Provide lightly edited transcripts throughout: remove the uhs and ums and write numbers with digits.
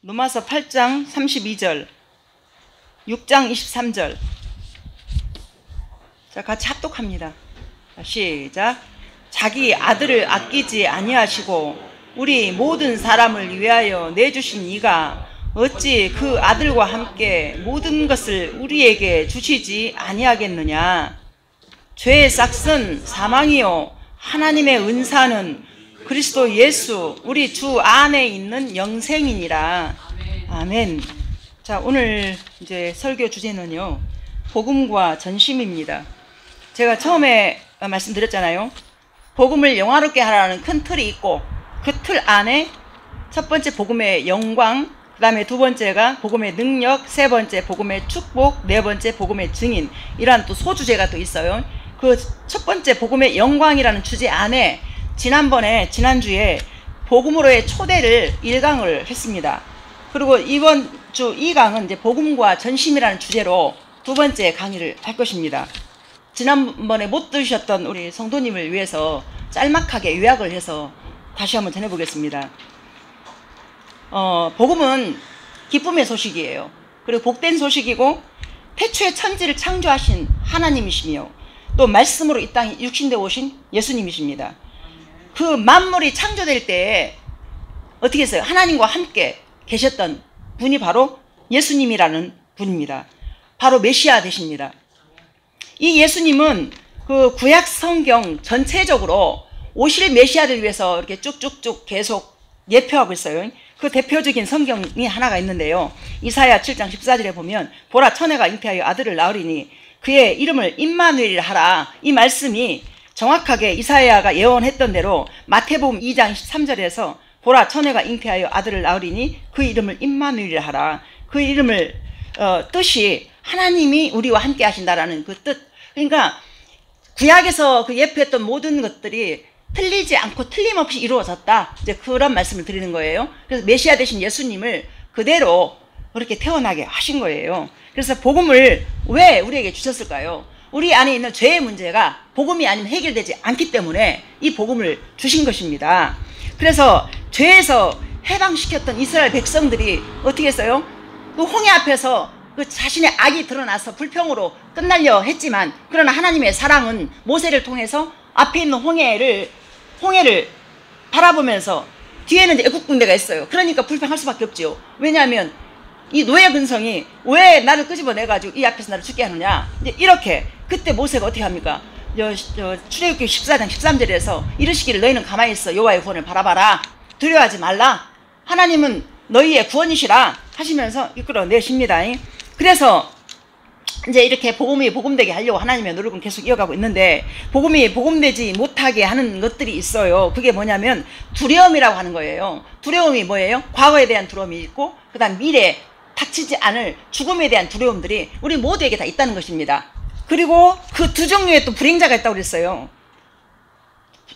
로마서 8장 32절, 6장 23절. 자, 같이 합독합니다. 자, 시작. 자기 아들을 아끼지 아니하시고 우리 모든 사람을 위하여 내주신 이가 어찌 그 아들과 함께 모든 것을 우리에게 주시지 아니하겠느냐. 죄의 싹은 사망이요 하나님의 은사는 그리스도 예수 우리 주 안에 있는 영생이니라. 아멘. 자, 오늘 이제 설교 주제는요, 복음과 전심입니다. 제가 처음에 말씀드렸잖아요. 복음을 영화롭게 하라는 큰 틀이 있고, 그 틀 안에 첫 번째 복음의 영광, 그 다음에 두 번째가 복음의 능력, 세 번째 복음의 축복, 네 번째 복음의 증인, 이러한 또 소주제가 또 있어요. 그 첫 번째 복음의 영광이라는 주제 안에 지난주에 복음으로의 초대를 1강을 했습니다. 그리고 이번 주 2강은 이제 복음과 전심이라는 주제로 두 번째 강의를 할 것입니다. 지난번에 못 들으셨던 우리 성도님을 위해서 짤막하게 요약을 해서 다시 한번 전해보겠습니다. 복음은 기쁨의 소식이에요. 그리고 복된 소식이고, 태초에 천지를 창조하신 하나님이시며 또 말씀으로 이 땅에 육신되어 오신 예수님이십니다. 그 만물이 창조될 때 어떻게 했어요? 하나님과 함께 계셨던 분이 바로 예수님이라는 분입니다. 바로 메시아 되십니다. 이 예수님은 그 구약 성경 전체적으로 오실 메시아를 위해서 이렇게 쭉쭉쭉 계속 예표하고 있어요. 그 대표적인 성경이 하나가 있는데요. 이사야 7장 14절에 보면 보라 처녀가 잉태하여 아들을 낳으리니 그의 이름을 임마누엘이라 하라. 이 말씀이 정확하게 이사야가 예언했던 대로 마태복음 2장 13절에서 보라 처녀가 잉태하여 아들을 낳으리니 그 이름을 임마누엘이라 하라. 그 이름을 뜻이 하나님이 우리와 함께 하신다라는 그 뜻. 그러니까 구약에서 그 예표했던 모든 것들이 틀리지 않고 틀림없이 이루어졌다, 이제 그런 말씀을 드리는 거예요. 그래서 메시아 되신 예수님을 그대로 그렇게 태어나게 하신 거예요. 그래서 복음을 왜 우리에게 주셨을까요? 우리 안에 있는 죄의 문제가 복음이 아니면 해결되지 않기 때문에 이 복음을 주신 것입니다. 그래서 죄에서 해방시켰던 이스라엘 백성들이 어떻게 했어요? 그 홍해 앞에서 그 자신의 악이 드러나서 불평으로 끝날려 했지만, 그러나 하나님의 사랑은 모세를 통해서 앞에 있는 홍해를 바라보면서 뒤에는 이제 애국 군대가 있어요. 그러니까 불평할 수밖에 없죠. 왜냐하면 이 노예 근성이 왜 나를 끄집어내가지고 이 앞에서 나를 죽게 하느냐. 이제 이렇게 그때 모세가 어떻게 합니까? 출애굽기 14장 13절에서 이르시기를 너희는 가만히 있어 여호와의 구원을 바라봐라. 두려워하지 말라. 하나님은 너희의 구원이시라 하시면서 이끌어내십니다. 그래서 이제 이렇게 복음이 복음되게 하려고 하나님의 노력은 계속 이어가고 있는데, 복음이 복음되지 못하게 하는 것들이 있어요. 그게 뭐냐면 두려움이라고 하는 거예요. 두려움이 뭐예요? 과거에 대한 두려움이 있고, 그 다음 미래 닥치지 않을 죽음에 대한 두려움들이 우리 모두에게 다 있다는 것입니다. 그리고 그 두 종류의 또 불행자가 있다고 그랬어요.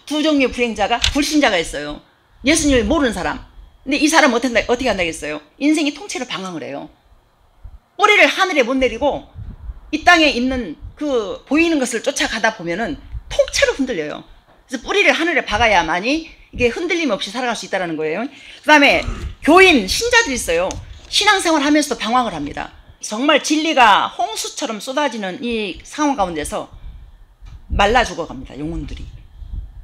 두 종류의 불행자가, 불신자가 있어요. 예수님을 모르는 사람. 근데 이 사람은 어떻게 한다겠어요? 인생이 통째로 방황을 해요. 뿌리를 하늘에 못 내리고 이 땅에 있는 그 보이는 것을 쫓아가다 보면은 통째로 흔들려요. 그래서 뿌리를 하늘에 박아야만이 이게 흔들림 없이 살아갈 수 있다는 거예요. 그 다음에 교인, 신자들이 있어요. 신앙생활 하면서도 방황을 합니다. 정말 진리가 홍수처럼 쏟아지는 이 상황 가운데서 말라 죽어갑니다. 영혼들이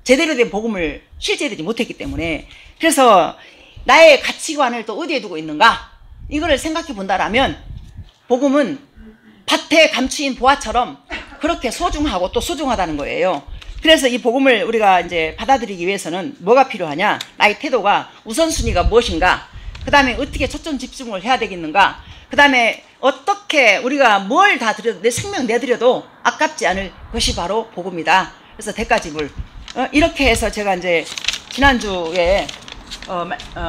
제대로 된 복음을 실제되지 못했기 때문에. 그래서 나의 가치관을 또 어디에 두고 있는가, 이거를 생각해 본다라면 복음은 밭에 감추인 보화처럼 그렇게 소중하고 또 소중하다는 거예요. 그래서 이 복음을 우리가 이제 받아들이기 위해서는 뭐가 필요하냐, 나의 태도가 우선순위가 무엇인가, 그 다음에 어떻게 초점 집중을 해야 되겠는가, 그 다음에 어떻게 우리가 뭘 다 드려도, 내 생명 내드려도 아깝지 않을 것이 바로 복음이다. 그래서 대가지불. 이렇게 해서 제가 이제 지난주에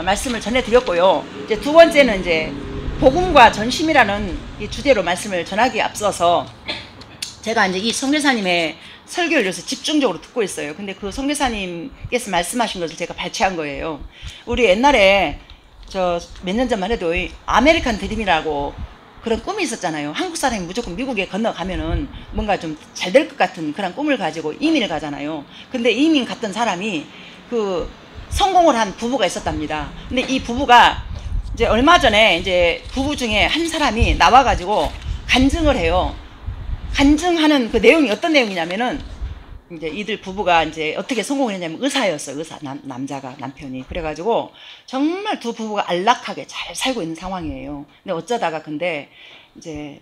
말씀을 전해드렸고요. 이제 두 번째는 이제 복음과 전심이라는 이 주제로 말씀을 전하기에 앞서서 제가 이제 이 선교사님의 설교를 위해서 집중적으로 듣고 있어요. 근데 그 선교사님께서 말씀하신 것을 제가 발췌한 거예요. 우리 옛날에 몇 년 전만 해도 아메리칸 드림이라고 그런 꿈이 있었잖아요. 한국 사람이 무조건 미국에 건너가면은 뭔가 좀 잘 될 것 같은 그런 꿈을 가지고 이민을 가잖아요. 근데 이민 갔던 사람이 그 성공을 한 부부가 있었답니다. 근데 이 부부가 이제 얼마 전에 이제 부부 중에 한 사람이 나와가지고 간증을 해요. 간증하는 그 내용이 어떤 내용이냐면은 이제 이들 부부가 이제 어떻게 성공을 했냐면 의사였어요. 의사. 남자가, 남편이. 그래가지고 정말 두 부부가 안락하게 잘 살고 있는 상황이에요. 근데 어쩌다가 근데 이제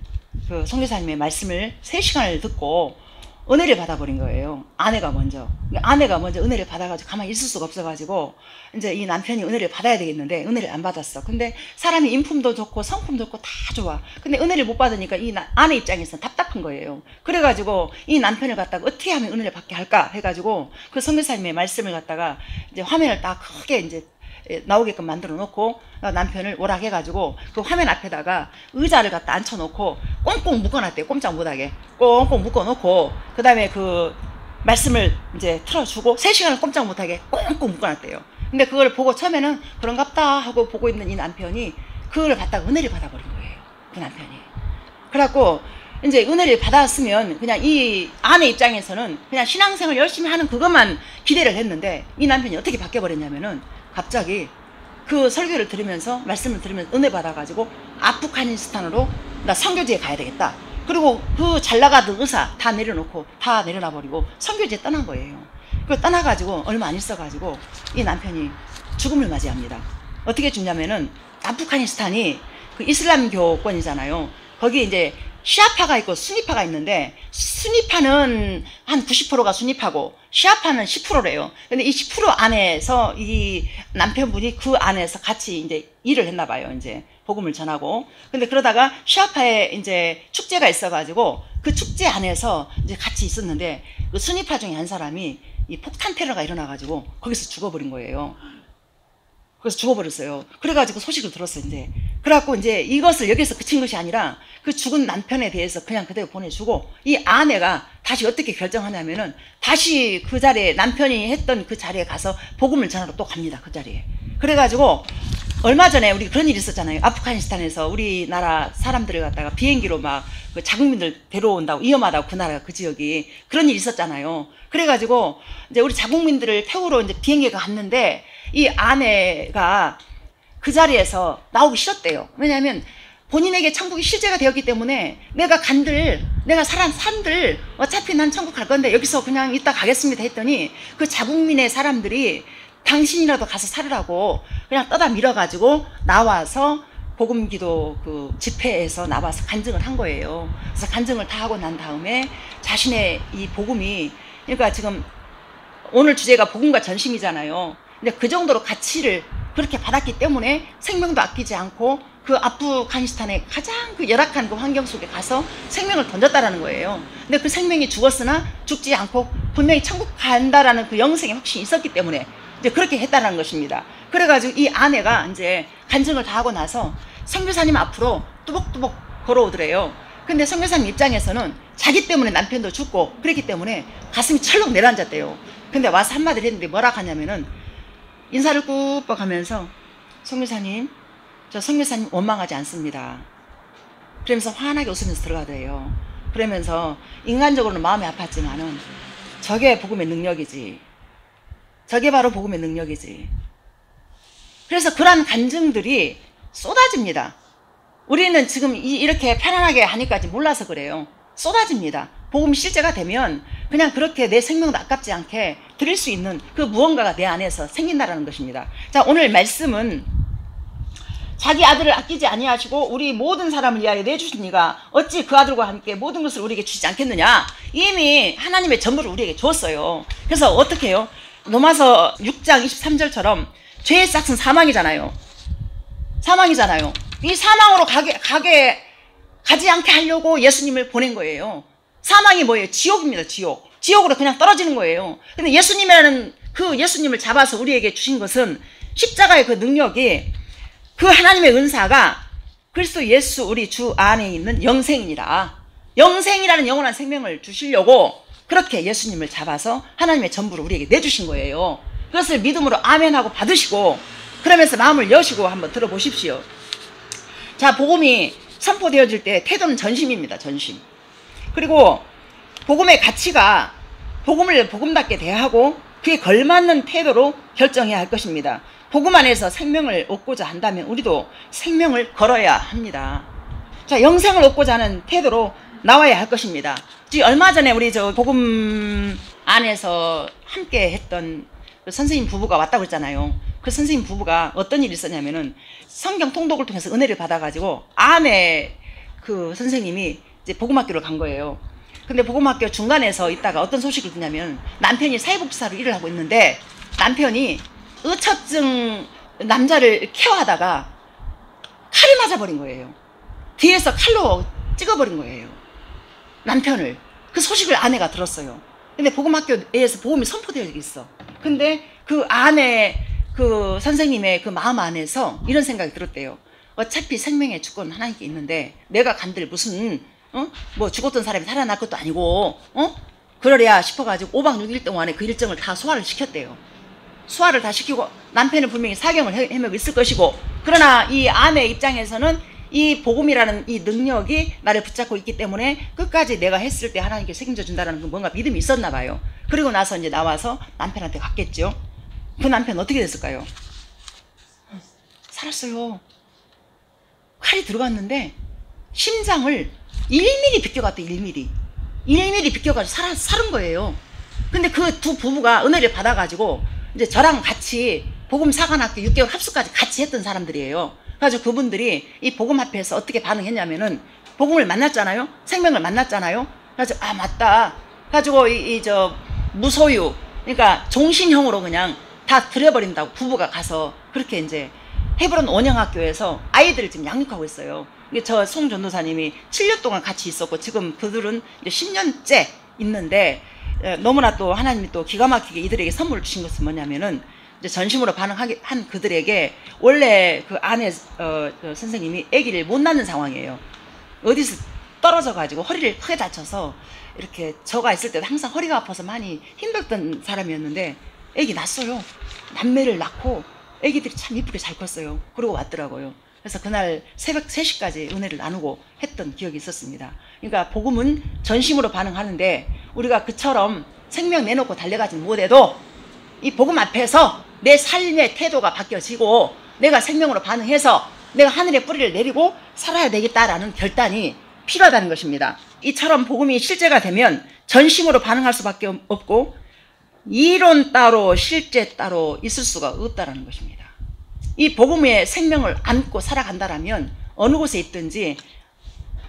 그 선교사님의 말씀을 3시간을 듣고 은혜를 받아버린 거예요. 아내가 먼저 은혜를 받아가지고 가만히 있을 수가 없어가지고 이제 이 남편이 은혜를 받아야 되겠는데 은혜를 안 받았어. 근데 사람이 인품도 좋고 성품도 좋고 다 좋아. 근데 은혜를 못 받으니까 이 아내 입장에서는 답답한 거예요. 그래가지고 이 남편을 갖다가 어떻게 하면 은혜를 받게 할까 해가지고 그 선교사님의 말씀을 갖다가 이제 화면을 딱 크게 이제 나오게끔 만들어 놓고 남편을 오락해가지고 그 화면 앞에다가 의자를 갖다 앉혀놓고 꽁꽁 묶어놨대요. 꼼짝 못하게 꽁꽁 묶어놓고 그 다음에 그 말씀을 이제 틀어주고 3시간을 꼼짝 못하게 꽁꽁 묶어놨대요. 근데 그걸 보고 처음에는 그런갑다 하고 보고 있는 이 남편이 그걸 갖다가 은혜를 받아버린 거예요. 그 남편이. 그래갖고 이제 은혜를 받았으면 그냥 이 아내 입장에서는 그냥 신앙생활 열심히 하는 그것만 기대를 했는데 이 남편이 어떻게 바뀌어버렸냐면은 갑자기 그 설교를 들으면서 말씀을 들으면서 은혜 받아가지고 아프가니스탄으로 나 선교지에 가야 되겠다. 그리고 그 잘 나가던 의사 다 내려놓고 다 내려놔버리고 선교지에 떠난 거예요. 그 떠나가지고 얼마 안 있어가지고 이 남편이 죽음을 맞이합니다. 어떻게 죽냐면은 아프가니스탄이 그 이슬람교권이잖아요. 거기 이제 시아파가 있고 수니파가 있는데 수니파는 한 90%가 수니파고 시아파는 10%래요. 근데 이 10% 안에서 이 남편분이 그 안에서 같이 이제 일을 했나 봐요. 이제 복음을 전하고. 근데 그러다가 시아파에 이제 축제가 있어가지고 그 축제 안에서 이제 같이 있었는데 그 수니파 중에 한 사람이 이 폭탄 테러가 일어나가지고 거기서 죽어버린 거예요. 그래서 죽어버렸어요. 그래가지고 소식을 들었어요, 이제. 그래갖고 이제 이것을 여기서 그친 것이 아니라 그 죽은 남편에 대해서 그냥 그대로 보내주고 이 아내가 다시 어떻게 결정하냐면은 다시 그 자리에 남편이 했던 그 자리에 가서 복음을 전하러 또 갑니다, 그 자리에. 그래가지고 얼마 전에 우리 그런 일이 있었잖아요. 아프가니스탄에서 우리나라 사람들을 갖다가 비행기로 막 그 자국민들 데려온다고 위험하다고 그 나라가 그 지역이 그런 일이 있었잖아요. 그래가지고 이제 우리 자국민들을 태우러 이제 비행기가 갔는데 이 아내가 그 자리에서 나오기 싫었대요. 왜냐하면 본인에게 천국이 실제가 되었기 때문에 내가 산들 어차피 난 천국 갈 건데 여기서 그냥 이따 가겠습니다 했더니 그 자국민의 사람들이 당신이라도 가서 살으라고 그냥 떠다 밀어가지고 나와서 복음기도 그 집회에서 나와서 간증을 한 거예요. 그래서 간증을 다 하고 난 다음에 자신의 이 복음이 그러니까 지금 오늘 주제가 복음과 전심이잖아요. 근데 그 정도로 가치를 그렇게 받았기 때문에 생명도 아끼지 않고 그 아프가니스탄의 가장 그 열악한 그 환경 속에 가서 생명을 던졌다라는 거예요. 근데 그 생명이 죽었으나 죽지 않고 분명히 천국 간다라는 그 영생의 확신이 있었기 때문에 이제 그렇게 했다는 것입니다. 그래가지고 이 아내가 이제 간증을 다 하고 나서 선교사님 앞으로 뚜벅뚜벅 걸어오더래요. 근데 선교사님 입장에서는 자기 때문에 남편도 죽고 그랬기 때문에 가슴이 철렁 내려앉았대요. 근데 와서 한마디를 했는데 뭐라 하냐면은 인사를 꾹뻑 하면서 선교사님, 저 선교사님 원망하지 않습니다. 그러면서 환하게 웃으면서 들어가더래요. 그러면서 인간적으로는 마음이 아팠지만은 저게 복음의 능력이지. 저게 바로 복음의 능력이지. 그래서 그러한 간증들이 쏟아집니다. 우리는 지금 이렇게 편안하게 하니까 몰라서 그래요. 쏟아집니다. 복음이 실제가 되면 그냥 그렇게 내 생명도 아깝지 않게 드릴 수 있는 그 무언가가 내 안에서 생긴다라는 것입니다. 자, 오늘 말씀은 자기 아들을 아끼지 아니하시고 우리 모든 사람을 위하여 내주신 이가 어찌 그 아들과 함께 모든 것을 우리에게 주시지 않겠느냐. 이미 하나님의 전부를 우리에게 주었어요. 그래서 어떻게 해요? 로마서 6장 23절처럼 죄의 싹은 사망이잖아요. 사망이잖아요. 이 사망으로 가지 않게 하려고 예수님을 보낸 거예요. 사망이 뭐예요? 지옥입니다. 지옥. 지옥으로 그냥 떨어지는 거예요. 근데 예수님이라는 그 예수님을 잡아서 우리에게 주신 것은 십자가의 그 능력이 그 하나님의 은사가 그리스도 예수 우리 주 안에 있는 영생이니라. 영생이라는 영원한 생명을 주시려고 그렇게 예수님을 잡아서 하나님의 전부를 우리에게 내주신 거예요. 그것을 믿음으로 아멘하고 받으시고 그러면서 마음을 여시고 한번 들어보십시오. 자, 복음이 선포되어질 때 태도는 전심입니다. 전심. 그리고 복음의 가치가 복음을 복음답게 대하고 그에 걸맞는 태도로 결정해야 할 것입니다. 복음 안에서 생명을 얻고자 한다면 우리도 생명을 걸어야 합니다. 자, 영생을 얻고자 하는 태도로 나와야 할 것입니다. 얼마 전에 우리 저 복음 안에서 함께 했던 그 선생님 부부가 왔다고 그랬잖아요. 그 선생님 부부가 어떤 일이 있었냐면은 성경 통독을 통해서 은혜를 받아가지고 아내 그 선생님이 이제 복음학교를 간 거예요. 근데 복음학교 중간에서 있다가 어떤 소식을 듣냐면 남편이 사회복지사로 일을 하고 있는데 남편이 의처증 남자를 케어하다가 칼을 맞아버린 거예요. 뒤에서 칼로 찍어버린 거예요. 남편을. 그 소식을 아내가 들었어요. 근데 복음학교에서 복음이 선포되어 있어. 근데 그 아내 그 선생님의 그 마음 안에서 이런 생각이 들었대요. 어차피 생명의 주권은 하나님께 있는데 내가 간들 무슨 뭐 죽었던 사람이 살아날 것도 아니고 그러랴 싶어가지고 5박 6일 동안에 그 일정을 다 소화를 시켰대요. 소화를 다 시키고 남편은 분명히 사경을 헤매고 있을 것이고, 그러나 이 아내 입장에서는 이 복음이라는 이 능력이 나를 붙잡고 있기 때문에 끝까지 내가 했을 때 하나님께 책임져 준다는 그 뭔가 믿음이 있었나 봐요. 그리고 나서 이제 나와서 남편한테 갔겠죠. 그 남편 어떻게 됐을까요? 살았어요. 칼이 들어갔는데 심장을 1mm 비껴갔대. 1mm 비껴가지고 살은 거예요. 근데 그 두 부부가 은혜를 받아가지고 이제 저랑 같이 복음 사관학교 6개월 합숙까지 같이 했던 사람들이에요. 그래서 그분들이 이 복음 앞에서 어떻게 반응했냐면은 복음을 만났잖아요. 생명을 만났잖아요. 그래서 아 맞다. 가지고 저 무소유, 그러니까 종신형으로 그냥 다 들여버린다고 부부가 가서 그렇게 이제 헤브론 원형학교에서 아이들을 지금 양육하고 있어요. 저 송 전도사님이 7년 동안 같이 있었고 지금 그들은 이제 10년째 있는데 너무나 또 하나님이 또 기가 막히게 이들에게 선물을 주신 것은 뭐냐면은 이제 전심으로 반응하게 한 그들에게 원래 그 아내 그 선생님이 아기를 못 낳는 상황이에요. 어디서 떨어져 가지고 허리를 크게 다쳐서 이렇게 저가 있을 때도 항상 허리가 아파서 많이 힘들었던 사람이었는데 아기 낳았어요. 남매를 낳고 아기들이 참 이쁘게 잘 컸어요. 그러고 왔더라고요. 그래서 그날 새벽 3시까지 은혜를 나누고 했던 기억이 있었습니다. 그러니까 복음은 전심으로 반응하는데 우리가 그처럼 생명 내놓고 달려가지는 못해도 이 복음 앞에서 내 삶의 태도가 바뀌어지고 내가 생명으로 반응해서 내가 하늘의 뿌리를 내리고 살아야 되겠다라는 결단이 필요하다는 것입니다. 이처럼 복음이 실제가 되면 전심으로 반응할 수밖에 없고 이론 따로 실제 따로 있을 수가 없다는 것입니다. 이 복음의 생명을 안고 살아간다라면 어느 곳에 있든지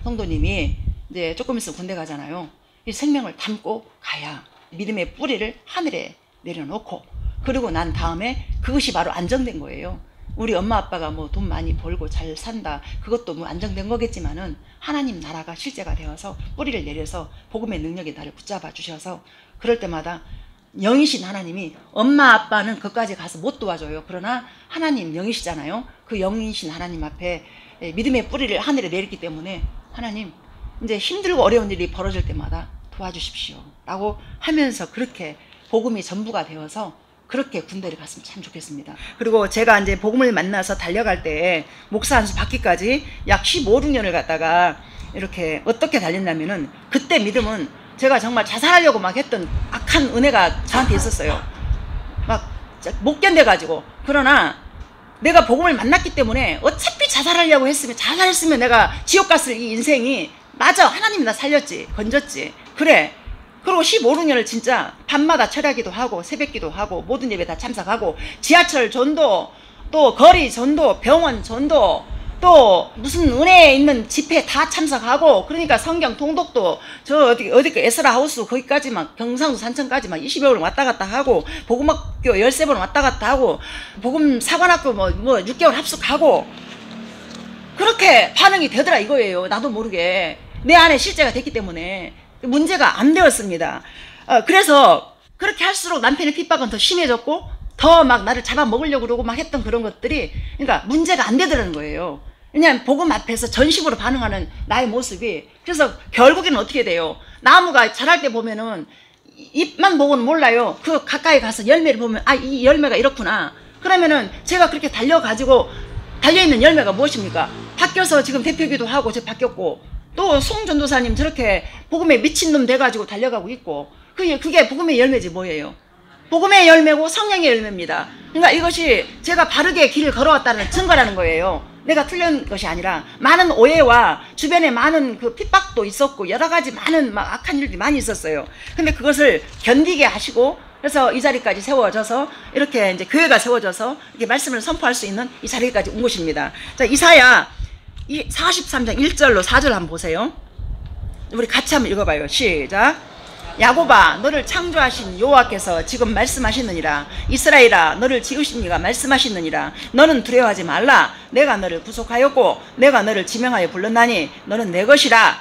성도님이 이제 조금 있으면 군대 가잖아요. 이 생명을 담고 가야 믿음의 뿌리를 하늘에 내려놓고 그리고 난 다음에 그것이 바로 안정된 거예요. 우리 엄마 아빠가 뭐 돈 많이 벌고 잘 산다 그것도 뭐 안정된 거겠지만은 하나님 나라가 실제가 되어서 뿌리를 내려서 복음의 능력이 나를 붙잡아 주셔서 그럴 때마다 영이신 하나님이 엄마 아빠는 거기까지 가서 못 도와줘요. 그러나 하나님 영이시잖아요. 그 영이신 하나님 앞에 믿음의 뿌리를 하늘에 내리기 때문에 하나님 이제 힘들고 어려운 일이 벌어질 때마다 도와주십시오 라고 하면서 그렇게 복음이 전부가 되어서 그렇게 군대를 갔으면 참 좋겠습니다. 그리고 제가 이제 복음을 만나서 달려갈 때 목사 안수 받기까지 약 15, 16년을 갔다가 이렇게 어떻게 달렸냐면은 그때 믿음은 제가 정말 자살하려고 막 했던 악한 은혜가 저한테 있었어요. 막 못 견뎌가지고. 그러나 내가 복음을 만났기 때문에 어차피 자살하려고 자살했으면 내가 지옥 갔을 이 인생이 맞아. 하나님이 나 살렸지. 건졌지. 그래. 그리고 15, 16년을 진짜 밤마다 철야기도 하고 새벽기도 하고 모든 예배 다 참석하고 지하철 전도 또 거리 전도 병원 전도 또 무슨 은혜에 있는 집회 다 참석하고 그러니까 성경 통독도 저 어디 그 에스라 하우스 거기까지 막 경상도 산천까지 막 20여 번 왔다 갔다 하고 복음학교 13번 왔다 갔다 하고 복음 사관학교 뭐 6개월 합숙하고 그렇게 반응이 되더라 이거예요. 나도 모르게 내 안에 실제가 됐기 때문에 문제가 안 되었습니다. 그래서 그렇게 할수록 남편의 핍박은 더 심해졌고 더 막 나를 잡아먹으려고 그러고 막 했던 그런 것들이 그러니까 문제가 안 되더라는 거예요. 왜냐하면 복음 앞에서 전심으로 반응하는 나의 모습이 그래서 결국에는 어떻게 돼요? 나무가 자랄 때 보면은 잎만 보고는 몰라요. 그 가까이 가서 열매를 보면 아, 이 열매가 이렇구나. 그러면은 제가 그렇게 달려가지고 달려있는 열매가 무엇입니까? 바뀌어서 지금 대표기도 하고 저 바뀌었고 또 송 전도사님 저렇게 복음에 미친놈 돼가지고 달려가고 있고 그게 복음의 열매지 뭐예요? 복음의 열매고 성령의 열매입니다. 그러니까 이것이 제가 바르게 길을 걸어왔다는 증거라는 거예요. 내가 틀린 것이 아니라 많은 오해와 주변에 많은 그 핍박도 있었고 여러 가지 많은 막 악한 일들이 많이 있었어요. 근데 그것을 견디게 하시고 그래서 이 자리까지 세워져서 이렇게 이제 교회가 세워져서 이렇게 말씀을 선포할 수 있는 이 자리까지 온 것입니다. 자, 이사야 43장 1절로 4절 한번 보세요. 우리 같이 한번 읽어봐요. 시작. 야곱아, 너를 창조하신 여호와께서 지금 말씀하시느니라. 이스라엘아, 너를 지으신 이가 말씀하시느니라. 너는 두려워하지 말라. 내가 너를 구속하였고 내가 너를 지명하여 불렀나니 너는 내 것이라.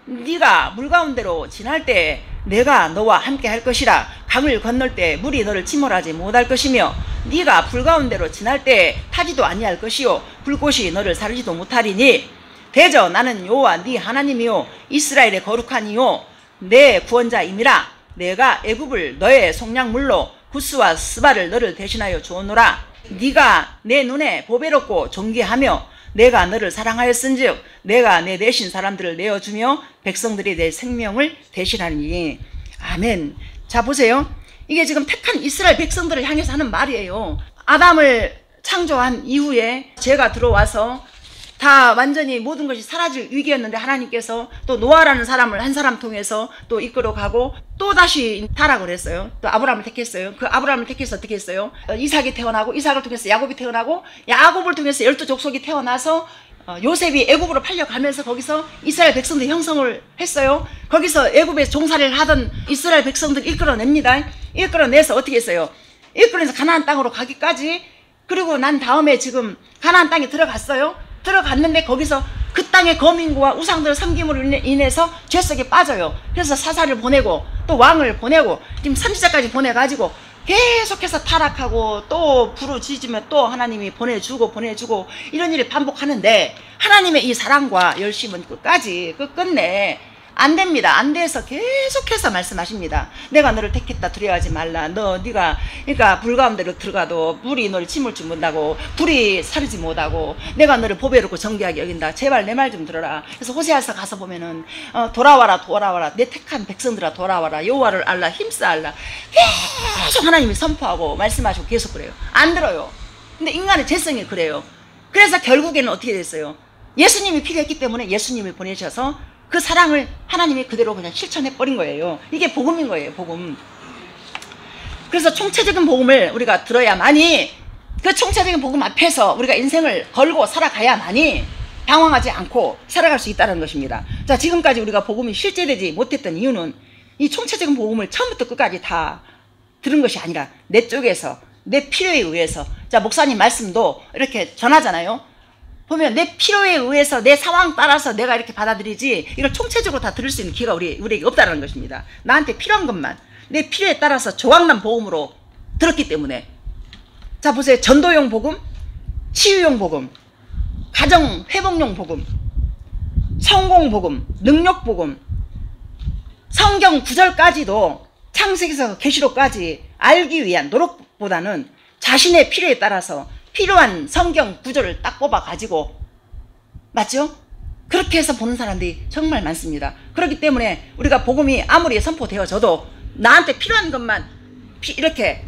네가 물 가운데로 지날 때 내가 너와 함께 할 것이라. 강을 건널 때 물이 너를 침몰하지 못할 것이며 네가 불 가운데로 지날 때 타지도 아니할 것이요 불꽃이 너를 사르지도 못하리니 대저 나는 여호와 네 하나님이요 이스라엘의 거룩한 이요 내 구원자임이라. 내가 애굽을 너의 속량물로 구스와 스바를 너를 대신하여 주었노라. 네가 내 눈에 보배롭고 존귀하며 내가 너를 사랑하였은즉 내가 내 대신 사람들을 내어주며 백성들이 내 생명을 대신하니. 아멘. 자, 보세요. 이게 지금 택한 이스라엘 백성들을 향해서 하는 말이에요. 아담을 창조한 이후에 죄가 들어와서 다 완전히 모든 것이 사라질 위기였는데 하나님께서 또 노아라는 사람을 한 사람 통해서 또 이끌어가고 또 다시 타락을 했어요. 또 아브라함을 택했어요. 그 아브라함을 택해서 어떻게 했어요? 이삭이 태어나고 이삭을 통해서 야곱이 태어나고 야곱을 통해서 12족속이 태어나서 요셉이 애굽으로 팔려가면서 거기서 이스라엘 백성들 형성을 했어요. 거기서 애굽에 종살이를 하던 이스라엘 백성들 이끌어냅니다. 이끌어내서 어떻게 했어요? 이끌어내서 가나안 땅으로 가기까지. 그리고 난 다음에 지금 가나안 땅에 들어갔어요. 들어갔는데 거기서 그 땅의 거민과 우상들 섬김으로 인해서 죄 속에 빠져요. 그래서 사사를 보내고 또 왕을 보내고 지금 선지자까지 보내가지고 계속해서 타락하고 또 부르짖으면 또 하나님이 보내주고 이런 일을 반복하는데 하나님의 이 사랑과 열심은 끝끝내 안 됩니다. 안 돼서 계속해서 말씀하십니다. 내가 너를 택했다. 두려워하지 말라. 그러니까 불 가운데로 들어가도 불이 너를 침몰지 못하고 불이 사르지 못하고 내가 너를 보배롭고 정귀하게 여긴다. 제발 내 말 좀 들어라. 그래서 호세아서 가서 보면은 돌아와라 내 택한 백성들아 돌아와라. 여호와를 알라 힘쓰알라. 계속 하나님이 선포하고 말씀하시고 계속 그래요. 안 들어요. 근데 인간의 죄성이 그래요. 그래서 결국에는 어떻게 됐어요? 예수님이 필요했기 때문에 예수님을 보내셔서 그 사랑을 하나님이 그대로 그냥 실천해 버린 거예요. 이게 복음인 거예요. 복음. 그래서 총체적인 복음을 우리가 들어야만이 그 총체적인 복음 앞에서 우리가 인생을 걸고 살아가야만이 방황하지 않고 살아갈 수 있다는 것입니다. 자, 지금까지 우리가 복음이 실제되지 못했던 이유는 이 총체적인 복음을 처음부터 끝까지 다 들은 것이 아니라 내 쪽에서 내 필요에 의해서. 자, 목사님 말씀도 이렇게 전하잖아요. 보면 내 필요에 의해서 내 상황 따라서 내가 이렇게 받아들이지 이걸 총체적으로 다 들을 수 있는 기회가 우리에게 없다는 것입니다. 나한테 필요한 것만 내 필요에 따라서 조각난 복음으로 들었기 때문에. 자, 보세요. 전도용 복음, 치유용 복음, 가정 회복용 복음, 성공 복음, 능력 복음, 성경 구절까지도 창세기에서 계시록까지 알기 위한 노력보다는 자신의 필요에 따라서 필요한 성경 구절을 딱 뽑아 가지고, 맞죠? 그렇게 해서 보는 사람들이 정말 많습니다. 그렇기 때문에 우리가 복음이 아무리 선포되어져도 나한테 필요한 것만 이렇게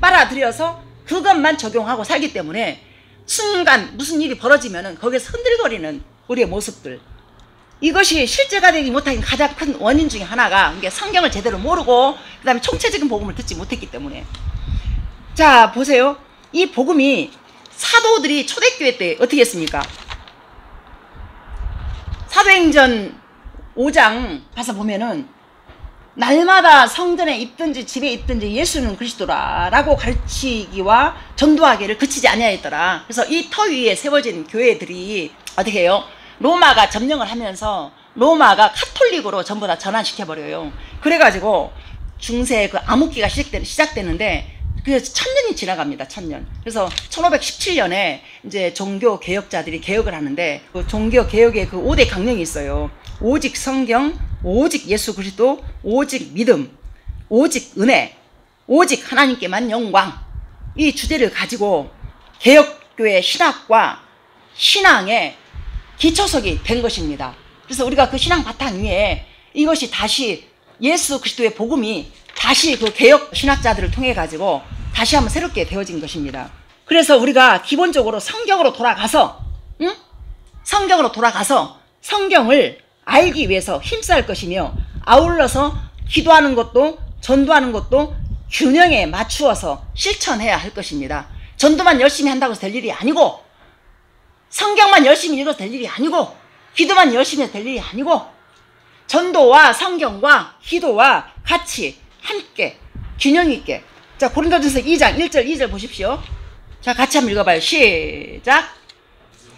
빨아들여서 그것만 적용하고 살기 때문에 순간 무슨 일이 벌어지면은 거기에서 흔들거리는 우리의 모습들, 이것이 실제가 되지 못하는 가장 큰 원인 중에 하나가 이게 성경을 제대로 모르고 그 다음에 총체적인 복음을 듣지 못했기 때문에. 자, 보세요. 이 복음이 사도들이 초대교회 때 어떻게 했습니까? 사도행전 5장 가서 보면은 날마다 성전에 있든지 집에 있든지 예수는 그리스도라 라고 가르치기와 전도하기를 그치지 아니하였더라. 그래서 이 터 위에 세워진 교회들이 어떻게 해요? 로마가 점령을 하면서 로마가 카톨릭으로 전부 다 전환시켜버려요. 그래가지고 중세 그 암흑기가 시작되는데 그래서 1000년이 지나갑니다. 1000년. 그래서 1517년에 이제 종교 개혁자들이 개혁을 하는데 그 종교 개혁의 그 5대 강령이 있어요. 오직 성경, 오직 예수 그리스도, 오직 믿음, 오직 은혜, 오직 하나님께만 영광, 이 주제를 가지고 개혁교회 신학과 신앙의 기초석이 된 것입니다. 그래서 우리가 그 신앙 바탕 위에 이것이 다시 예수 그리스도의 복음이 다시 그 개혁 신학자들을 통해 가지고 다시 한번 새롭게 되어진 것입니다. 그래서 우리가 기본적으로 성경으로 돌아가서 성경으로 돌아가서 성경을 알기 위해서 힘써야 할 것이며, 아울러서 기도하는 것도 전도하는 것도 균형에 맞추어서 실천해야 할 것입니다. 전도만 열심히 한다고 해서 될 일이 아니고, 성경만 열심히 읽어서 될 일이 아니고, 기도만 열심히 해서 될 일이 아니고, 전도와 성경과 기도와 같이 함께 균형 있게. 자, 고린도전서 2장 1절 2절 보십시오. 자, 같이 한번 읽어봐요. 시작.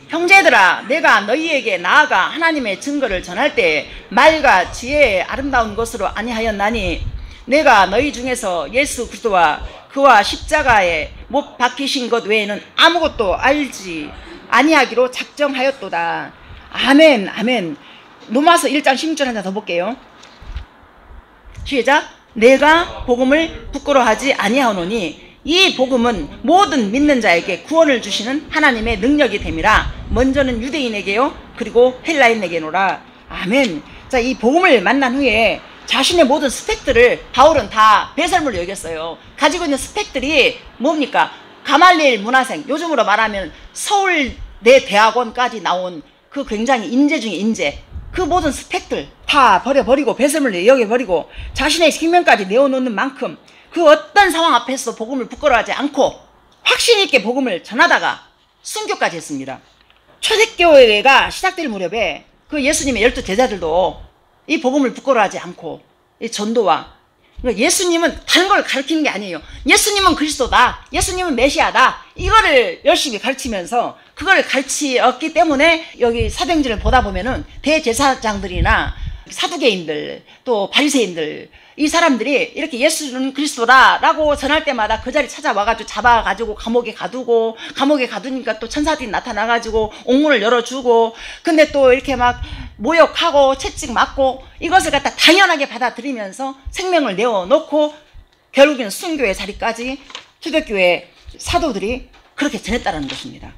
형제들아, 내가 너희에게 나아가 하나님의 증거를 전할 때 말과 지혜의 아름다운 것으로 아니하였나니, 내가 너희 중에서 예수 그리스도와 그와 십자가에 못 박히신 것 외에는 아무것도 알지 아니하기로 작정하였도다. 아멘, 아멘. 로마서 1장 16절 한 장 더 볼게요. 시작. 내가 복음을 부끄러워하지 아니하노니 이 복음은 모든 믿는 자에게 구원을 주시는 하나님의 능력이 됨이라. 먼저는 유대인에게요, 그리고 헬라인에게노라. 아멘. 자, 이 복음을 만난 후에 자신의 모든 스펙들을 바울은 다 배설물로 여겼어요. 가지고 있는 스펙들이 뭡니까? 가말리엘 문화생, 요즘으로 말하면 서울대 대학원까지 나온 그 굉장히 인재 중에 인재, 그 모든 스펙들 다 버려버리고 배설물로 여겨버리고 자신의 생명까지 내어놓는 만큼 그 어떤 상황 앞에서도 복음을 부끄러워하지 않고 확신 있게 복음을 전하다가 순교까지 했습니다. 초대교회가 시작될 무렵에 그 예수님의 12 제자들도 이 복음을 부끄러워하지 않고 이 전도와, 예수님은 다른 걸 가르치는 게 아니에요. 예수님은 그리스도다, 예수님은 메시아다, 이거를 열심히 가르치면서 그걸 가르치었기 때문에 여기 사도행전을 보다 보면은 대제사장들이나 사두개인들 또 바리새인들, 이 사람들이 이렇게 예수는 그리스도다라고 전할 때마다 그 자리 찾아와가지고 잡아가지고 감옥에 가두고, 감옥에 가두니까 또 천사들이 나타나가지고 옥문을 열어주고, 근데 또 이렇게 막 모욕하고 채찍 맞고, 이것을 갖다 당연하게 받아들이면서 생명을 내어놓고 결국에는 순교의 자리까지 초대교회 사도들이 그렇게 전했다는 것입니다.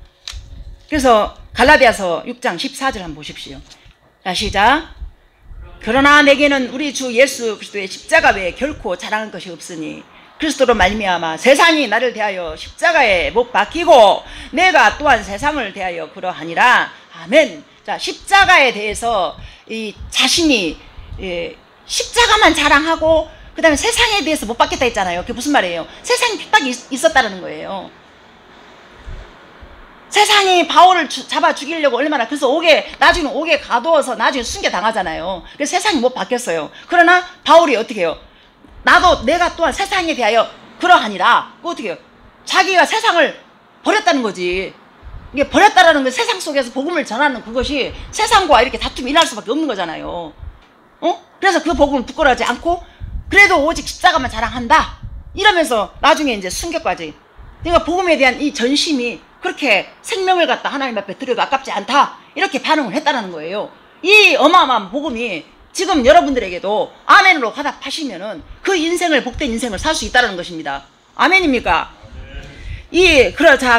그래서 갈라디아서 6장 14절 한번 보십시오. 자, 시작. 그러나 내게는 우리 주 예수 그리스도의 십자가 외에 결코 자랑할 것이 없으니 그리스도로 말미암아 세상이 나를 대하여 십자가에 못 박히고 내가 또한 세상을 대하여 그러하니라. 아멘. 자, 십자가에 대해서 이 자신이 십자가만 자랑하고 그 다음에 세상에 대해서 못 받겠다 했잖아요. 그게 무슨 말이에요? 세상에 핍박이 있었다는 거예요. 세상이 바울을 잡아 죽이려고 얼마나, 그래서 나중에 옥에 가두어서 나중에 순교 당하잖아요. 그래서 세상이 못 바뀌었어요. 그러나 바울이 어떻게 해요? 내가 또한 세상에 대하여 그러하니라. 그거 어떻게 해요? 자기가 세상을 버렸다는 거지. 이게 버렸다라는 건 세상 속에서 복음을 전하는 그것이 세상과 이렇게 다툼이 일어날 수밖에 없는 거잖아요. 그래서 그 복음을 부끄러워하지 않고 그래도 오직 십자가만 자랑한다 이러면서 나중에 이제 순교까지. 그러니까 복음에 대한 이 전심이 그렇게 생명을 갖다 하나님 앞에 드려도 아깝지 않다 이렇게 반응을 했다는 거예요. 이 어마어마한 복음이 지금 여러분들에게도 아멘으로 화답하시면은 그 인생을, 복된 인생을 살 수 있다는 것입니다. 아멘입니까?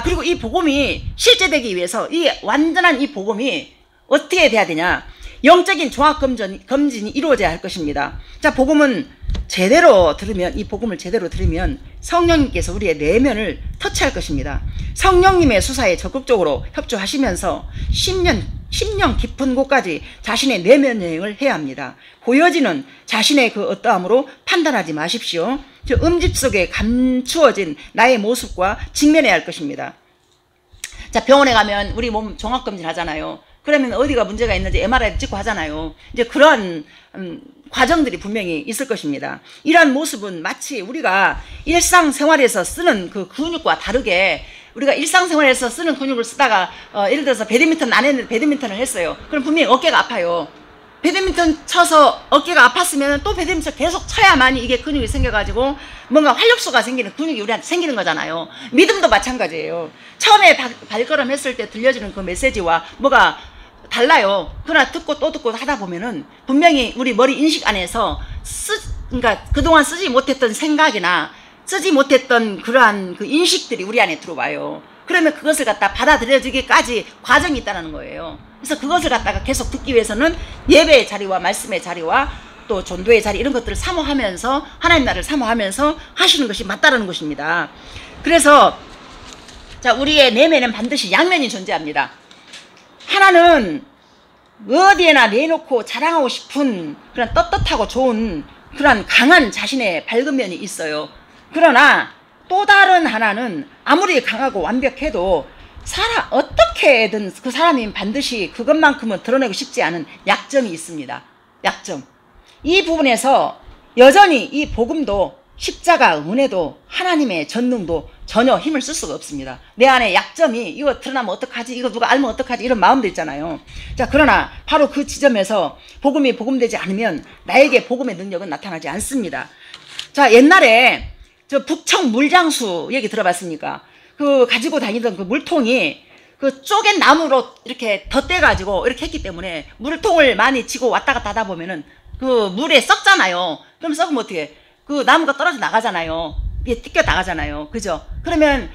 그리고 이 복음이 실제되기 위해서 이 완전한 이 복음이 어떻게 돼야 되냐? 영적인 종합 검진이 이루어져야 할 것입니다. 자, 이 복음을 제대로 들으면 성령님께서 우리의 내면을 터치할 것입니다. 성령님의 수사에 적극적으로 협조하시면서 심령 깊은 곳까지 자신의 내면 여행을 해야 합니다. 보여지는 자신의 그 어떠함으로 판단하지 마십시오. 저 음집 속에 감추어진 나의 모습과 직면해야 할 것입니다. 자, 병원에 가면 우리 몸 종합검진 하잖아요. 그러면 어디가 문제가 있는지 MRI 찍고 하잖아요. 이제 그런 과정들이 분명히 있을 것입니다. 이러한 모습은 마치 우리가 일상생활에서 쓰는 그 근육과 다르게, 우리가 일상생활에서 쓰는 근육을 쓰다가 예를 들어서 배드민턴 안 했는데 배드민턴을 했어요. 그럼 분명히 어깨가 아파요. 배드민턴 쳐서 어깨가 아팠으면 또 배드민턴 계속 쳐야만이 이게 근육이 생겨가지고 뭔가 활력소가 생기는, 근육이 우리한테 생기는 거잖아요. 믿음도 마찬가지예요. 처음에 발걸음 했을 때 들려주는 그 메시지와 뭐가 달라요. 그러나 듣고 또 듣고 하다 보면은 분명히 우리 머리 인식 안에서 그러니까 그동안 쓰지 못했던 생각이나 쓰지 못했던 그러한 그 인식들이 우리 안에 들어와요. 그러면 그것을 갖다 받아들여지기까지 과정이 있다는 거예요. 그래서 그것을 갖다가 계속 듣기 위해서는 예배의 자리와 말씀의 자리와 또 전도의 자리 이런 것들을 사모하면서 하나님 나라를 사모하면서 하시는 것이 맞다라는 것입니다. 그래서 자, 우리의 내면에는 반드시 양면이 존재합니다. 하나는 어디에나 내놓고 자랑하고 싶은 그런 떳떳하고 좋은 그런 강한 자신의 밝은 면이 있어요. 그러나 또 다른 하나는 아무리 강하고 완벽해도 어떻게든 그 사람이 반드시 그것만큼은 드러내고 싶지 않은 약점이 있습니다. 약점. 이 부분에서 여전히 이 복음도 십자가 은혜도 하나님의 전능도 전혀 힘을 쓸 수가 없습니다. 내 안에 약점이 이거 드러나면 어떡하지? 이거 누가 알면 어떡하지? 이런 마음도 있잖아요. 자, 그러나 바로 그 지점에서 복음이 복음되지 않으면 나에게 복음의 능력은 나타나지 않습니다. 자, 옛날에 저 북청 물장수 얘기 들어봤습니까? 그 가지고 다니던 그 물통이 그 쪼갠 나무로 이렇게 덧대가지고 이렇게 했기 때문에 물통을 많이 지고 왔다 갔다 하다 보면은 그 물에 썩잖아요. 그럼 썩으면 어떻게 해? 그 나무가 떨어져 나가잖아요. 이게 뜯겨 나가잖아요. 그죠? 그러면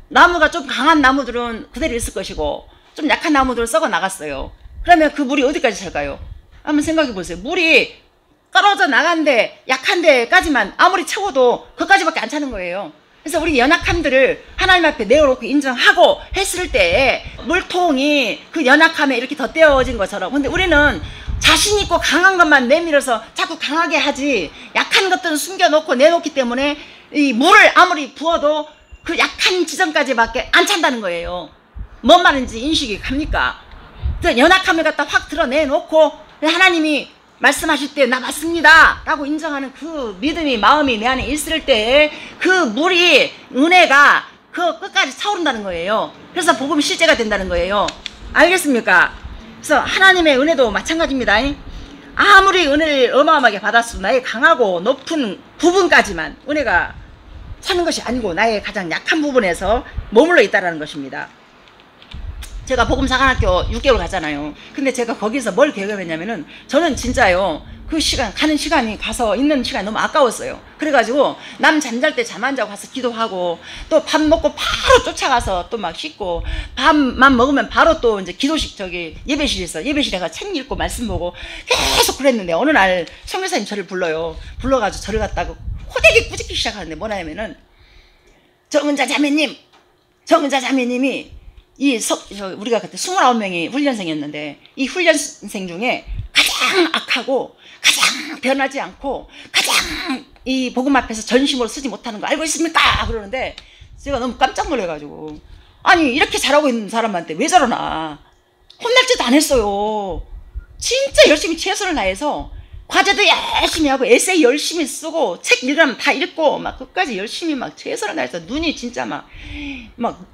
나무가 좀 강한 나무들은 그대로 있을 것이고 좀 약한 나무들은 썩어 나갔어요. 그러면 그 물이 어디까지 잘까요? 한번 생각해 보세요. 물이 떨어져 나간데 약한 데까지만 아무리 채워도 그까지밖에 안 차는 거예요. 그래서 우리 연약함들을 하나님 앞에 내어놓고 인정하고 했을 때 물통이 그 연약함에 이렇게 덧대어진 것처럼, 근데 우리는 자신 있고 강한 것만 내밀어서 자꾸 강하게 하지 약한 것들은 숨겨놓고 내놓기 때문에 이 물을 아무리 부어도 그 약한 지점까지밖에 안 찬다는 거예요. 뭔 말인지 인식이 갑니까? 그래서 연약함을 갖다 확 드러내놓고 하나님이 말씀하실 때 나 맞습니다 라고 인정하는 그 믿음이 마음이 내 안에 있을 때 그 물이 은혜가 그 끝까지 차오른다는 거예요. 그래서 복음이 실제가 된다는 거예요. 알겠습니까? 그래서 하나님의 은혜도 마찬가지입니다. 아무리 은혜를 어마어마하게 받았어도 나의 강하고 높은 부분까지만 은혜가 차는 것이 아니고 나의 가장 약한 부분에서 머물러 있다는 것입니다. 제가 복음사관학교 6개월 가잖아요. 근데 제가 거기서 뭘 경험했냐면은 저는 진짜요, 그 시간, 가는 시간이 가서 있는 시간이 너무 아까웠어요. 그래가지고 남 잠잘 때 잠 안 자고 가서 기도하고 또 밥 먹고 바로 쫓아가서 또 막 씻고 밥만 먹으면 바로 또 이제 기도식 예배실에 가서 책 읽고 말씀 보고 계속 그랬는데 어느 날 성교사님 저를 불러요. 불러가지고 저를 갖다가 호되게 꾸짖기 시작하는데 뭐냐면은 정은자 자매님이 우리가 그때 29명이 훈련생이었는데 이 훈련생 중에 가장 악하고 가장 변하지 않고 가장 이 복음 앞에서 전심으로 쓰지 못하는 거 알고 있습니까? 그러는데 제가 너무 깜짝 놀래가지고, 아니 이렇게 잘하고 있는 사람한테 왜 저러나, 혼날 짓 안 했어요. 진짜 열심히 최선을 다해서 과제도 열심히 하고 에세이 열심히 쓰고 책 읽으면 다 읽고 막 끝까지 열심히 막 최선을 다해서 눈이 진짜 막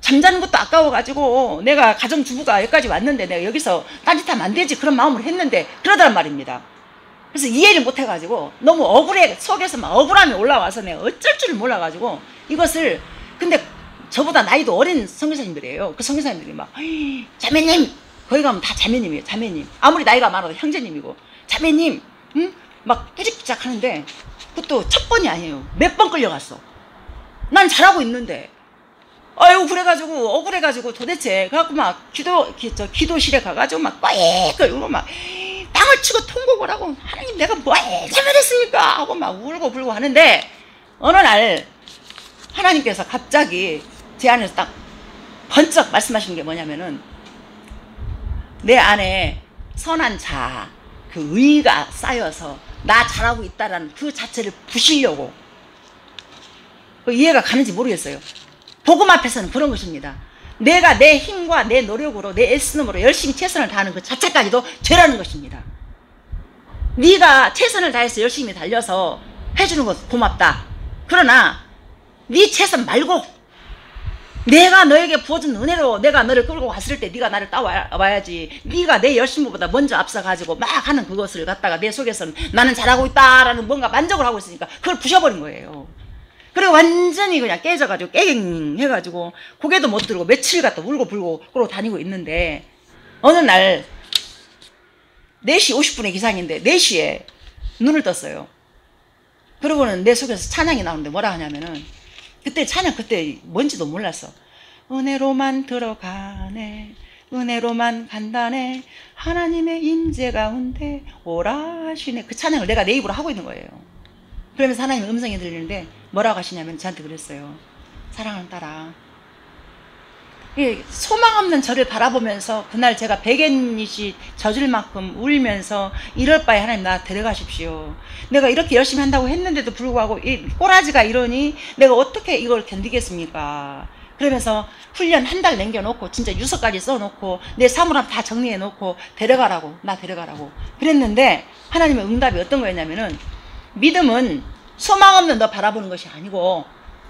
잠자는 것도 아까워가지고 내가 가정주부가 여기까지 왔는데 내가 여기서 딴짓하면 안 되지 그런 마음으로 했는데 그러더란 말입니다. 그래서 이해를 못해가지고 너무 억울해, 속에서 막 억울함이 올라와서 내가 어쩔 줄을 몰라가지고 이것을, 근데 저보다 나이도 어린 선교사님들이에요. 그 선교사님들이 막 자매님, 거기 가면 다 자매님이에요. 자매님, 아무리 나이가 많아도 형제님이고 자매님 응? 막 뿌직뿌직 하는데 그것도 첫 번이 아니에요. 몇 번 끌려갔어. 난 잘하고 있는데. 아유, 그래가지고 억울해가지고 도대체 그래갖고 막 기도실에 가가지고 막 꽉 막 땅을 치고 통곡을 하고, 하나님 내가 뭐 잘못했습니까 하고 막 울고 불고 하는데 어느 날 하나님께서 갑자기 제 안에서 딱 번쩍 말씀하시는 게 뭐냐면은 내 안에 선한 자, 그 의가 쌓여서 나 잘하고 있다라는 그 자체를 부시려고. 이해가 가는지 모르겠어요. 복음 앞에서는 그런 것입니다. 내가 내 힘과 내 노력으로 내 애쓰름으로 열심히 최선을 다하는 그 자체까지도 죄라는 것입니다. 네가 최선을 다해서 열심히 달려서 해주는 것 고맙다. 그러나 네 최선 말고 내가 너에게 부어준 은혜로 내가 너를 끌고 갔을 때 네가 나를 따와야지. 네가 내 열심보다 먼저 앞서가지고 막 하는 그것을 갖다가 내 속에서는 나는 잘하고 있다라는 뭔가 만족을 하고 있으니까 그걸 부셔버린 거예요. 그리고 완전히 그냥 깨져가지고 깨갱해가지고 고개도 못 들고 며칠 갖다 울고 불고 그러고 다니고 있는데 어느 날 4시 50분의 기상인데 4시에 눈을 떴어요. 그러고는 내 속에서 찬양이 나오는데 뭐라 하냐면은, 그때 찬양 그때 뭔지도 몰랐어. 은혜로만 들어가네, 은혜로만 간단해 하나님의 임재 가운데 오라 하시네. 그 찬양을 내가 내 입으로 하고 있는 거예요. 그러면서 하나님의 음성이 들리는데 뭐라고 하시냐면 저한테 그랬어요. 사랑하는 딸아, 소망 없는 저를 바라보면서 그날 제가 백엔잇이 젖을 만큼 울면서 이럴 바에 하나님 나 데려가십시오. 내가 이렇게 열심히 한다고 했는데도 불구하고 이 꼬라지가 이러니 내가 어떻게 이걸 견디겠습니까? 그러면서 훈련 한 달 남겨놓고 진짜 유서까지 써놓고 내 사물함 다 정리해놓고 데려가라고, 나 데려가라고 그랬는데 하나님의 응답이 어떤 거였냐면은 믿음은 소망 없는 너 바라보는 것이 아니고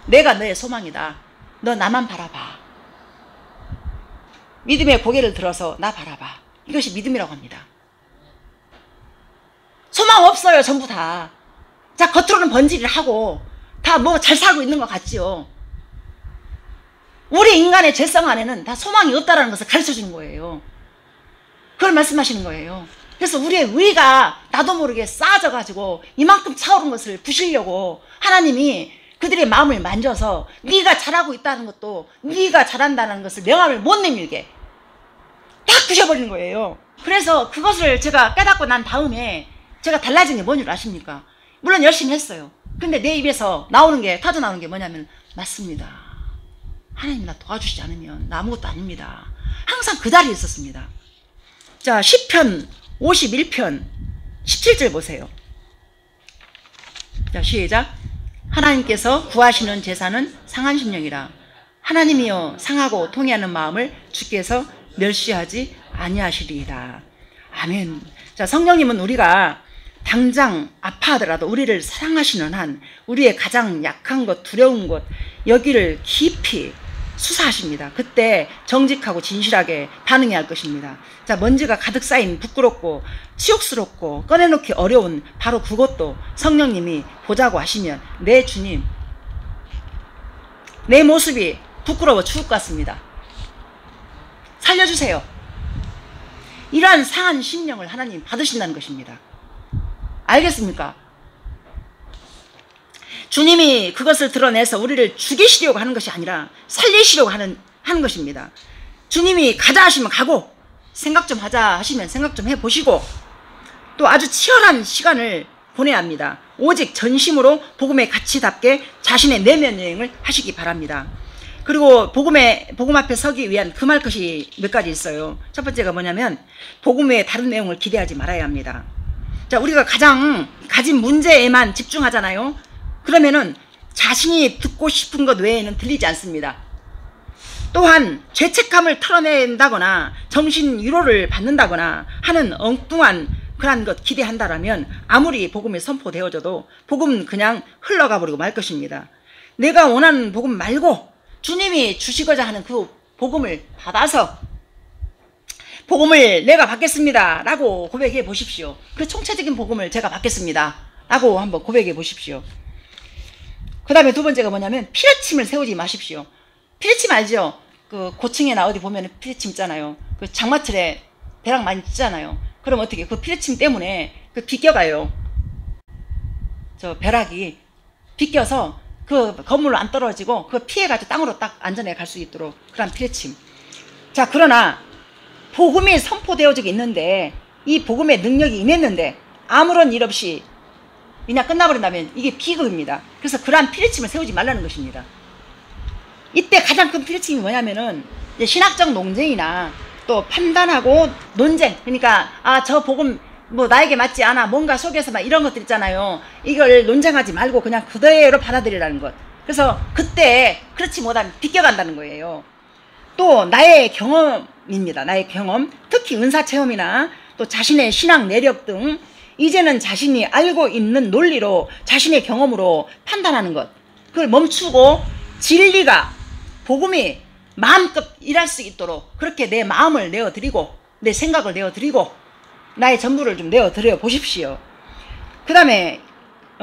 내가 너의 소망이다. 너 나만 바라봐. 믿음의 고개를 들어서 나 바라봐. 이것이 믿음이라고 합니다. 소망 없어요, 전부 다. 자, 겉으로는 번지를 하고 다 뭐 잘 살고 있는 것 같지요. 우리 인간의 죄성 안에는 다 소망이 없다는 것을 가르쳐 주는 거예요. 그걸 말씀하시는 거예요. 그래서 우리의 의가 나도 모르게 쌓아져가지고 이만큼 차오른 것을 부시려고 하나님이 그들의 마음을 만져서 네가 잘하고 있다는 것도 네가 잘한다는 것을 명함을 못 내밀게 딱 부셔버리는 거예요. 그래서 그것을 제가 깨닫고 난 다음에 제가 달라진 게 뭔 줄 아십니까? 물론 열심히 했어요. 근데 내 입에서 나오는 게, 터져 나오는 게 뭐냐면 맞습니다. 하나님 나 도와주시지 않으면 나 아무것도 아닙니다. 항상 그 자리에 있었습니다. 자, 시편 51편 17절 보세요. 자, 시작. 하나님께서 구하시는 제사는 상한 심령이라. 하나님이여 상하고 통해하는 마음을 주께서 멸시하지 아니하시리이다. 아멘. 자, 성령님은 우리가 당장 아파하더라도 우리를 사랑하시는 한 우리의 가장 약한 것, 두려운 것 여기를 깊이 수사하십니다. 그때 정직하고 진실하게 반응해야 할 것입니다. 자, 먼지가 가득 쌓인 부끄럽고 치욕스럽고 꺼내놓기 어려운 바로 그것도 성령님이 보자고 하시면 내 주님, 내 모습이 부끄러워 죽을 것 같습니다. 살려주세요. 이러한 상한 심령을 하나님 받으신다는 것입니다. 알겠습니까? 주님이 그것을 드러내서 우리를 죽이시려고 하는 것이 아니라 살리시려고 하는 것입니다. 주님이 가자 하시면 가고 생각 좀 하자 하시면 생각 좀 해보시고 또 아주 치열한 시간을 보내야 합니다. 오직 전심으로 복음의 가치답게 자신의 내면 여행을 하시기 바랍니다. 그리고 복음 앞에 서기 위한 금할 것이 몇 가지 있어요. 첫 번째가 뭐냐면 복음 외에 다른 내용을 기대하지 말아야 합니다. 자, 우리가 가장 가진 문제에만 집중하잖아요. 그러면은 자신이 듣고 싶은 것 외에는 들리지 않습니다. 또한 죄책감을 털어낸다거나 정신 위로를 받는다거나 하는 엉뚱한 그런 것 기대한다라면 아무리 복음이 선포되어져도 복음은 그냥 흘러가 버리고 말 것입니다. 내가 원하는 복음 말고 주님이 주시고자 하는 그 복음을 받아서 복음을 내가 받겠습니다 라고 고백해 보십시오. 그 총체적인 복음을 제가 받겠습니다 라고 한번 고백해 보십시오. 그 다음에 두 번째가 뭐냐면 피레침을 세우지 마십시오. 피레침 알죠? 그 고층에나 어디 보면 피레침 있잖아요. 그 장마철에 벼락 많이 찌잖아요. 그럼 어떻게 그 피레침 때문에 그 비껴가요. 저 벼락이 비껴서 그 건물로 안 떨어지고 그 피해가지고 땅으로 딱 안전하게 갈 수 있도록 그런 피레침. 자, 그러나 복음이 선포되어지고 있는데 이 복음의 능력이 임했는데 아무런 일 없이 그냥 끝나버린다면 이게 비극입니다. 그래서 그러한 피레침을 세우지 말라는 것입니다. 이때 가장 큰 피레침이 뭐냐면은 이제 신학적 논쟁이나 또 판단하고 논쟁, 그러니까 저 복음 뭐 나에게 맞지 않아 뭔가 속에서 막 이런 것들 있잖아요. 이걸 논쟁하지 말고 그냥 그대로 받아들이라는 것. 그래서 그때 그렇지 못하면 비껴간다는 거예요. 또 나의 경험입니다. 나의 경험, 특히 은사 체험이나 또 자신의 신앙 내력 등 이제는 자신이 알고 있는 논리로 자신의 경험으로 판단하는 것, 그걸 멈추고 진리가 복음이 마음껏 일할 수 있도록 그렇게 내 마음을 내어드리고 내 생각을 내어드리고 나의 전부를 좀 내어드려 보십시오. 그 다음에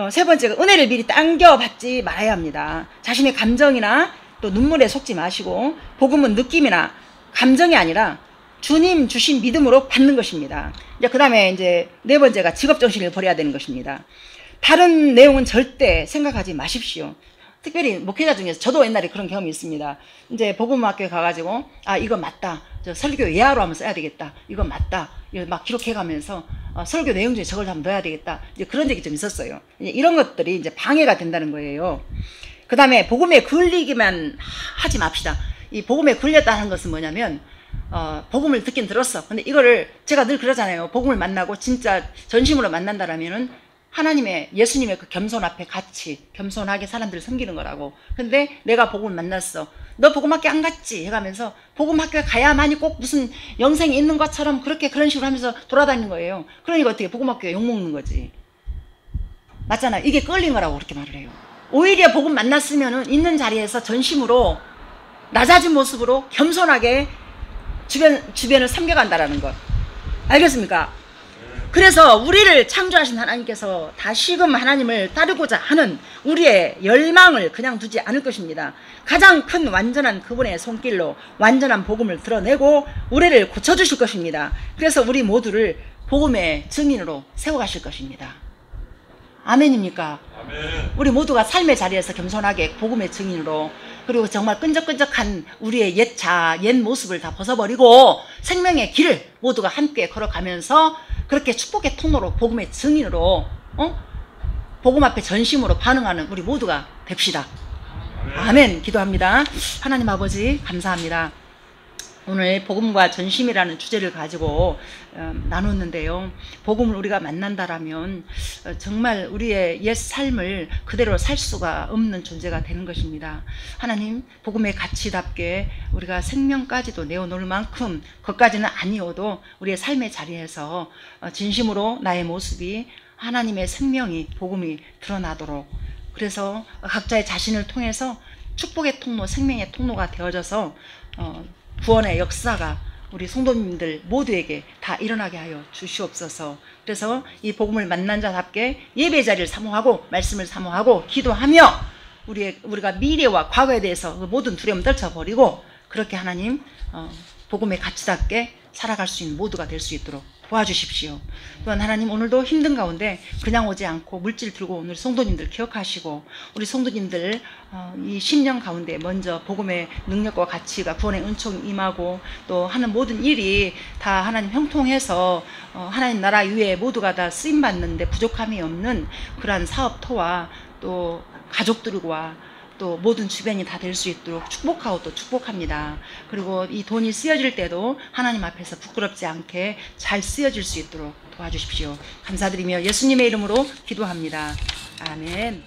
세 번째가 은혜를 미리 당겨받지 말아야 합니다. 자신의 감정이나 또 눈물에 속지 마시고 복음은 느낌이나 감정이 아니라 주님 주신 믿음으로 받는 것입니다. 그 다음에 이제 네 번째가 직업정신을 버려야 되는 것입니다. 다른 내용은 절대 생각하지 마십시오. 특별히 목회자 중에서 저도 옛날에 그런 경험이 있습니다. 이제 복음학교에 가가지고 아 이거 맞다. 저 설교 예화로 한번 써야 되겠다. 이거 맞다. 이거 막 기록해가면서 설교 내용 중에 저걸 한번 넣어야 되겠다. 이제 그런 적이 좀 있었어요. 이런 것들이 이제 방해가 된다는 거예요. 그 다음에 복음에 걸리기만 하지 맙시다. 이 복음에 걸렸다는 것은 뭐냐면 복음을 듣긴 들었어. 근데 이거를 제가 늘 그러잖아요. 복음을 만나고 진짜 전심으로 만난다라면은 하나님의 예수님의 그 겸손 앞에 같이 겸손하게 사람들을 섬기는 거라고. 근데 내가 복음을 만났어. 너 복음학교 안 갔지? 해가면서 복음학교에 가야만이 꼭 무슨 영생이 있는 것처럼 그런 식으로 하면서 돌아다니는 거예요. 그러니까 어떻게 복음학교에 욕먹는 거지. 맞잖아. 이게 끌린 거라고 그렇게 말을 해요. 오히려 복음 만났으면은 있는 자리에서 전심으로 낮아진 모습으로 겸손하게 주변을 섬겨간다라는 것. 알겠습니까? 그래서 우리를 창조하신 하나님께서 다시금 하나님을 따르고자 하는 우리의 열망을 그냥 두지 않을 것입니다. 가장 큰 완전한 그분의 손길로 완전한 복음을 드러내고 우리를 고쳐주실 것입니다. 그래서 우리 모두를 복음의 증인으로 세워가실 것입니다. 아멘입니까? 아멘. 우리 모두가 삶의 자리에서 겸손하게 복음의 증인으로, 그리고 정말 끈적끈적한 우리의 옛 모습을 다 벗어버리고 생명의 길을 모두가 함께 걸어가면서 그렇게 축복의 통로로 복음의 증인으로 복음 앞에 전심으로 반응하는 우리 모두가 됩시다. 아멘. 기도합니다. 하나님 아버지 감사합니다. 오늘 복음과 전심이라는 주제를 가지고 나눴는데요. 복음을 우리가 만난다라면 정말 우리의 옛 삶을 그대로 살 수가 없는 존재가 되는 것입니다. 하나님, 복음의 가치답게 우리가 생명까지도 내어놓을 만큼, 그것까지는 아니어도 우리의 삶의 자리에서 진심으로 나의 모습이 하나님의 생명이, 복음이 드러나도록, 그래서 각자의 자신을 통해서 축복의 통로, 생명의 통로가 되어져서 구원의 역사가 우리 성도님들 모두에게 다 일어나게 하여 주시옵소서. 그래서 이 복음을 만난 자답게 예배 자리를 사모하고 말씀을 사모하고 기도하며 우리가 미래와 과거에 대해서 그 모든 두려움 떨쳐버리고 그렇게 하나님 복음의 가치답게 살아갈 수 있는 모두가 될 수 있도록 도와주십시오. 또한 하나님, 오늘도 힘든 가운데 그냥 오지 않고 물질 들고 오늘 성도님들 기억하시고, 우리 성도님들 이 10년 가운데 먼저 복음의 능력과 가치가, 구원의 은총이 임하고 또 하는 모든 일이 다 하나님 형통해서 하나님 나라 위에 모두가 다 쓰임받는데 부족함이 없는 그러한 사업터와 또 가족들과 또 모든 주변이 다 될 수 있도록 축복하고 또 축복합니다. 그리고 이 돈이 쓰여질 때도 하나님 앞에서 부끄럽지 않게 잘 쓰여질 수 있도록 도와주십시오. 감사드리며 예수님의 이름으로 기도합니다. 아멘.